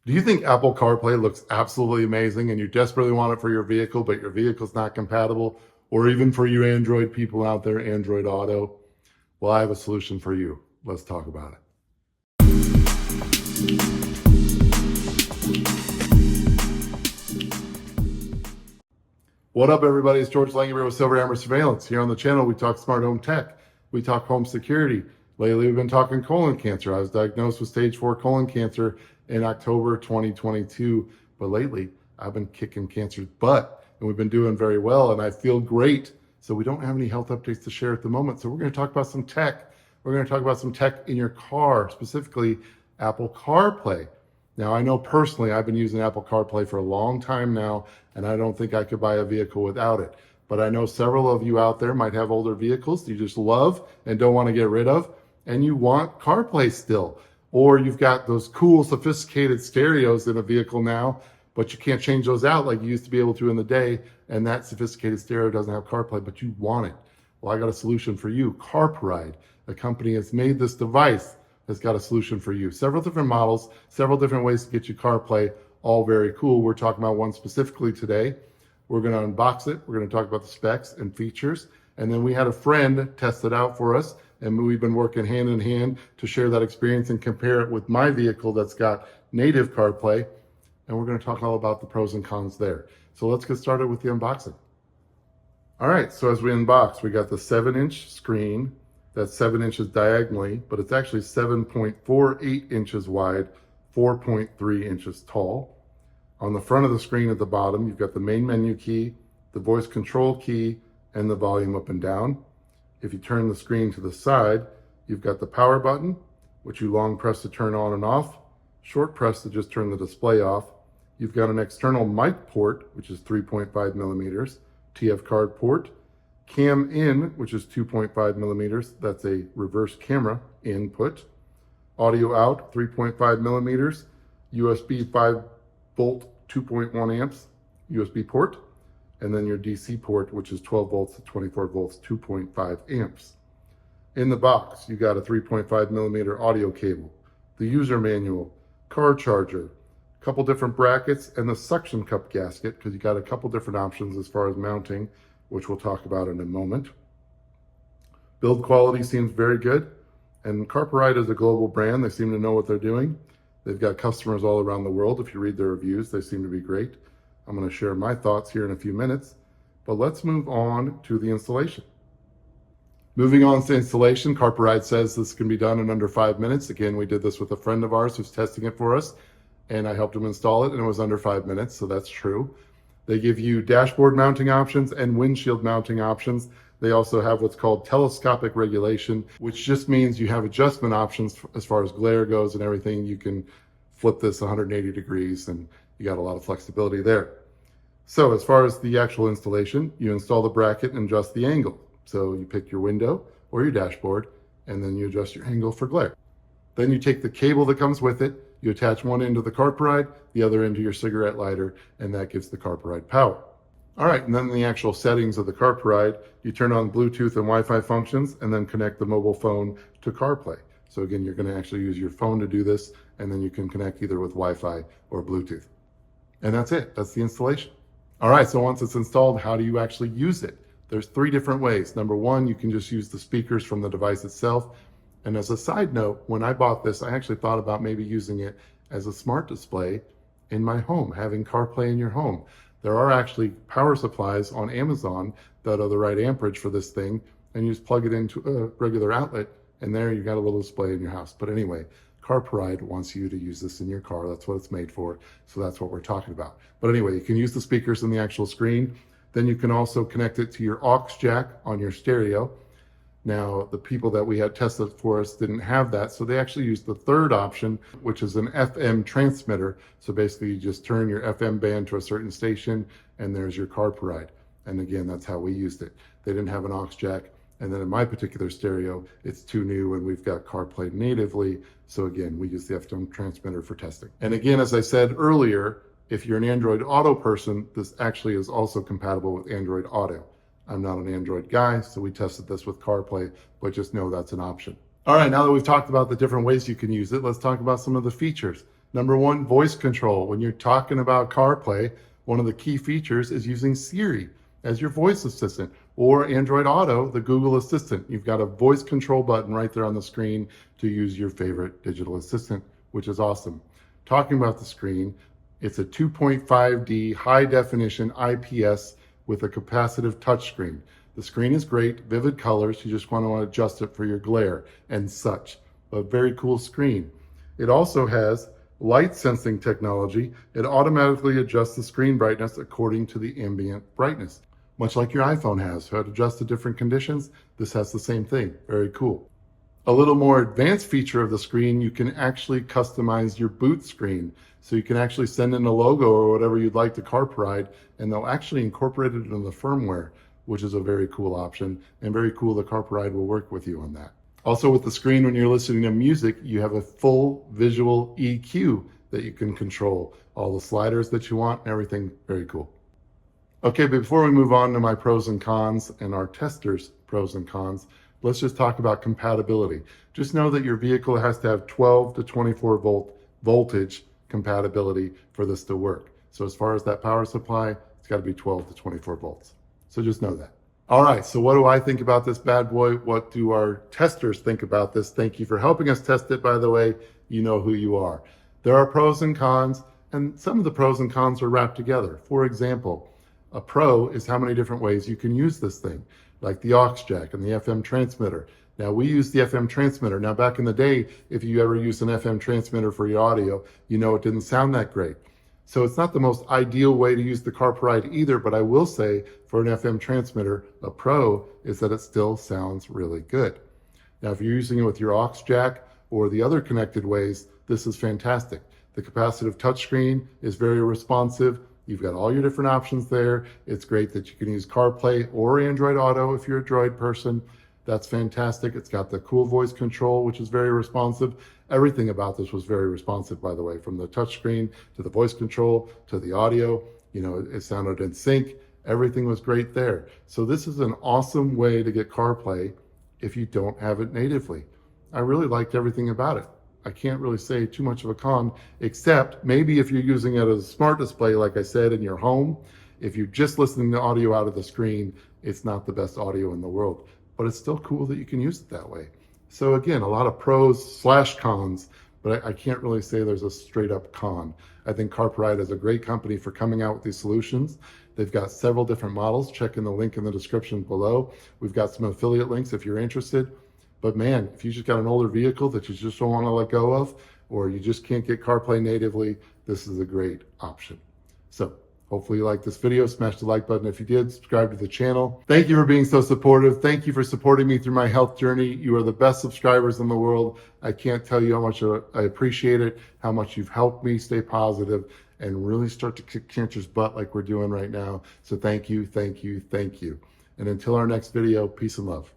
Do you think Apple CarPlay looks absolutely amazing and you desperately want it for your vehicle, but your vehicle's not compatible? Or even for you Android people out there, Android Auto? Well, I have a solution for you. Let's talk about it. What up, everybody? It's George Langabeer with SilverHammer Surveillance. Here on the channel, we talk smart home tech. We talk home security. Lately, we've been talking colon cancer. I was diagnosed with stage 4 colon cancer in October 2022. But lately, I've been kicking cancer's butt, and we've been doing very well, and I feel great. So we don't have any health updates to share at the moment. So we're going to talk about some tech. We're going to talk about some tech in your car, specifically Apple CarPlay. Now, I know personally, I've been using Apple CarPlay for a long time now, and I don't think I could buy a vehicle without it. But I know several of you out there might have older vehicles that you just love and don't want to get rid of, and you want CarPlay still. Or you've got those cool, sophisticated stereos in a vehicle now, but you can't change those out like you used to be able to in the day, and that sophisticated stereo doesn't have CarPlay, but you want it. Well, I got a solution for you. CarPuride, a company that's made this device, has got a solution for you. Several different models, several different ways to get you CarPlay, all very cool. We're talking about one specifically today. We're going to unbox it. We're going to talk about the specs and features. And then we had a friend test it out for us, and we've been working hand in hand to share that experience and compare it with my vehicle that's got native CarPlay. And we're going to talk all about the pros and cons there. So let's get started with the unboxing. All right, so as we unbox, we got the 7-inch screen. That's 7 inches diagonally, but it's actually 7.48 inches wide, 4.3 inches tall. On the front of the screen at the bottom, you've got the main menu key, the voice control key, and the volume up and down. If you turn the screen to the side, you've got the power button, which you long press to turn on and off, short press to just turn the display off. You've got an external mic port, which is 3.5 millimeters, TF card port, cam in, which is 2.5 millimeters. That's a reverse camera input. Audio out, 3.5 millimeters. USB 5 volt, 2.1 amps USB port. And then your DC port, which is 12 volts to 24 volts, 2.5 amps. In the box, you got a 3.5 millimeter audio cable, the user manual, car charger, a couple different brackets, and the suction cup gasket, because you got a couple different options as far as mounting, which we'll talk about in a moment. Build quality seems very good. And CarPuride is a global brand. They seem to know what they're doing. They've got customers all around the world. If you read their reviews, they seem to be great. I'm going to share my thoughts here in a few minutes, but let's move on to the installation. Moving on to installation, CarPuride says this can be done in under 5 minutes. Again, we did this with a friend of ours who's testing it for us, and I helped him install it, and it was under 5 minutes, so that's true. They give you dashboard mounting options and windshield mounting options. They also have what's called telescopic regulation, which just means you have adjustment options as far as glare goes and everything. You can flip this 180 degrees and you got a lot of flexibility there. So as far as the actual installation, you install the bracket and adjust the angle. So you pick your window or your dashboard and then you adjust your angle for glare. Then you take the cable that comes with it, you attach one end to the CarPuride, the other end to your cigarette lighter, and that gives the CarPuride power. All right, and then the actual settings of the CarPuride, you turn on Bluetooth and Wi-Fi functions and then connect the mobile phone to CarPlay. So again, you're going to actually use your phone to do this, and then you can connect either with Wi-Fi or Bluetooth. And that's it. That's the installation. All right, so once it's installed, how do you actually use it? There's 3 different ways. Number 1, you can just use the speakers from the device itself. And as a side note, when I bought this, I actually thought about maybe using it as a smart display in my home, having CarPlay in your home. There are actually power supplies on Amazon that are the right amperage for this thing, and you just plug it into a regular outlet, and there you got a little display in your house. But anyway, CarPuride wants you to use this in your car. That's what it's made for, so that's what we're talking about. But anyway, you can use the speakers in the actual screen. Then you can also connect it to your aux jack on your stereo. Now, the people that we had tested for us didn't have that, so they actually used the third option, which is an FM transmitter. So basically, you just turn your FM band to a certain station, and there's your CarPuride. And again, that's how we used it. They didn't have an aux jack. And then in my particular stereo, it's too new, and we've got CarPlay natively. So again, we use the FM transmitter for testing. And again, as I said earlier, if you're an Android Auto person, this actually is also compatible with Android Auto. I'm not an Android guy, so we tested this with CarPlay, but just know that's an option. All right, now that we've talked about the different ways you can use it, let's talk about some of the features. Number one, voice control. When you're talking about CarPlay, one of the key features is using Siri as your voice assistant, or Android Auto, the Google Assistant. You've got a voice control button right there on the screen to use your favorite digital assistant, which is awesome. Talking about the screen, it's a 2.5D high definition IPS with a capacitive touchscreen. The screen is great, vivid colors. You just want to adjust it for your glare and such. A very cool screen. It also has light sensing technology. It automatically adjusts the screen brightness according to the ambient brightness. Much like your iPhone has, so it adjusts to different conditions. This has the same thing. Very cool. A little more advanced feature of the screen, you can actually customize your boot screen. So you can actually send in a logo or whatever you'd like to CarPride, and they'll actually incorporate it into the firmware, which is a very cool option, and very cool the CarPride will work with you on that. Also with the screen, when you're listening to music, you have a full visual EQ that you can control. All the sliders that you want and everything, very cool. Okay, but before we move on to my pros and cons and our testers' pros and cons, let's just talk about compatibility. Just know that your vehicle has to have 12 to 24 volt voltage compatibility for this to work. So as far as that power supply, it's got to be 12 to 24 volts. So just know that. All right, so what do I think about this bad boy? What do our testers think about this? Thank you for helping us test it, by the way. You know who you are. There are pros and cons, and some of the pros and cons are wrapped together. For example, a pro is how many different ways you can use this thing, like the aux jack and the FM transmitter. Now, we use the FM transmitter. Now, back in the day, if you ever used an FM transmitter for your audio, you know it didn't sound that great. So it's not the most ideal way to use the CarPride either, but I will say for an FM transmitter, a pro is that it still sounds really good. Now, if you're using it with your aux jack or the other connected ways, this is fantastic. The capacitive touchscreen is very responsive. You've got all your different options there. It's great that you can use CarPlay or Android Auto if you're a Droid person. That's fantastic. It's got the cool voice control, which is very responsive. Everything about this was very responsive, by the way, from the touchscreen to the voice control to the audio. You know, it sounded in sync. Everything was great there. So this is an awesome way to get CarPlay if you don't have it natively. I really liked everything about it. I can't really say too much of a con, except maybe if you're using it as a smart display, like I said, in your home, if you're just listening to audio out of the screen, it's not the best audio in the world, but it's still cool that you can use it that way. So again, a lot of pros / cons, but I can't really say there's a straight up con. I think CarPride is a great company for coming out with these solutions. They've got several different models. Check in the link in the description below. We've got some affiliate links if you're interested. But man, if you just got an older vehicle that you just don't want to let go of, or you just can't get CarPlay natively, this is a great option. So hopefully you liked this video. Smash the like button if you did. Subscribe to the channel. Thank you for being so supportive. Thank you for supporting me through my health journey. You are the best subscribers in the world. I can't tell you how much I appreciate it, how much you've helped me stay positive and really start to kick cancer's butt like we're doing right now. So thank you, thank you, thank you. And until our next video, peace and love.